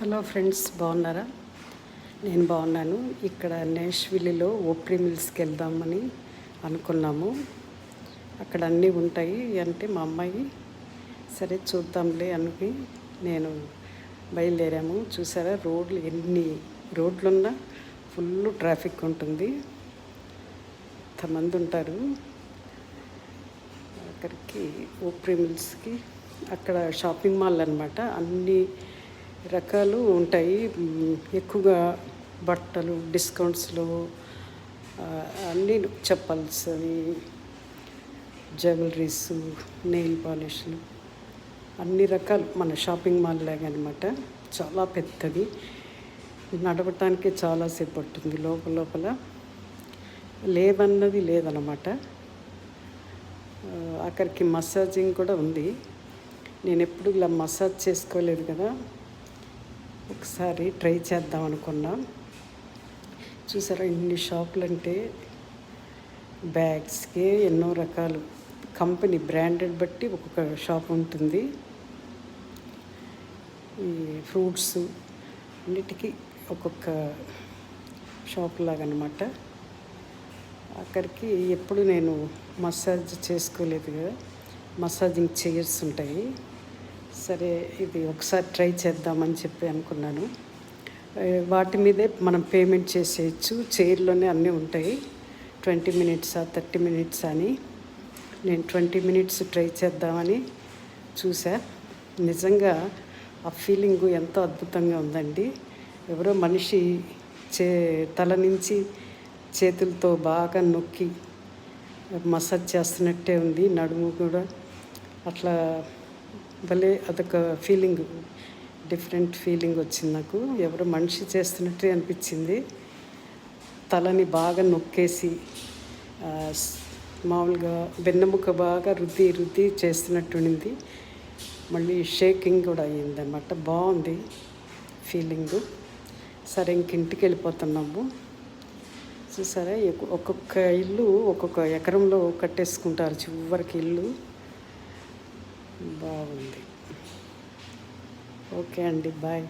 Hello friends, బాగున్నారా? నేను బాగున్నాను. ఇక్కడ నేష్విల్లీలో ఓప్రీ మిల్స్కి వెళ్దామని అనుకున్నాము. అక్కడ అన్నీ ఉంటాయి అంటే మా అమ్మాయి సరే చూద్దాంలే అని నేను బయలుదేరాము. చూసారా రోడ్లు, ఎన్ని రోడ్లున్నా ఫుల్ ట్రాఫిక్ ఉంటుంది, అంతమంది ఉంటారు. అక్కడికి ఓప్రీ మిల్స్కి అక్కడ షాపింగ్ మాల్ అనమాట. అన్ని రకాలు ఉంటాయి. ఎక్కువగా బట్టలు డిస్కౌంట్స్లో, అన్నీ చెప్పల్స్ అని, జ్యువెలరీస్, నెయిల్ పాలిష్లు, అన్ని రకాలు మన షాపింగ్ మాల్ లాగా అనమాట. చాలా పెద్దది, నడవటానికి చాలాసేపు పడుతుంది. లోపల లేవన్నది లేదనమాట. అక్కడికి మసాజింగ్ కూడా ఉంది. నేను ఎప్పుడు ఇలా మసాజ్ చేసుకోలేదు కదా, ఒకసారి ట్రై చేద్దాం అనుకున్నా. చూసారా ఇన్ని షాపులు అంటే బ్యాగ్స్కి ఎన్నో రకాలు కంపెనీ బ్రాండెడ్ బట్టి ఒక్కొక్క షాప్ ఉంటుంది. ఈ ఫ్రూట్స్ అన్నిటికీ ఒక్కొక్క షాప్ లాగా అనమాట. అక్కడికి ఎప్పుడు నేను మసాజ్ చేసుకోలేదు కదా, మసాజింగ్ చైర్స్ ఉంటాయి. సరే ఇది ఒకసారి ట్రై చేద్దామని చెప్పి అనుకున్నాను. వాటి మీదే మనం పేమెంట్ చేసేయచ్చు. చైర్లోనే అన్నీ ఉంటాయి. 20 మినిట్సా 30 మినిట్స్ అని నేను 20 మినిట్స్ ట్రై చేద్దామని చూసా. నిజంగా ఆ ఫీలింగు ఎంతో అద్భుతంగా ఉందండి. ఎవరో మనిషి తల నుంచి చేతులతో బాగా నొక్కి మసాజ్ చేస్తున్నట్టే ఉంది. నడుము కూడా అట్లా భలే అదొక ఫీలింగ్, డిఫరెంట్ ఫీలింగ్ వచ్చింది నాకు. ఎవరో మనిషి చేస్తున్నట్టే అనిపించింది. తలని బాగా నొక్కేసి మామూలుగా వెన్నెముక బాగా రుద్ది చేస్తున్నట్టుండింది. మళ్ళీ షేకింగ్ కూడా అయ్యిందన్నమాట. బాగుంది ఫీలింగు. సరే ఇంటికి వెళ్ళిపోతున్నాము. చూసారా ఒక్కొక్క ఇల్లు ఒక్కొక్క ఎకరంలో కట్టేసుకుంటారు చివరికి ఇల్లు. బాగుంది. ఓకే అండి, బాయ్.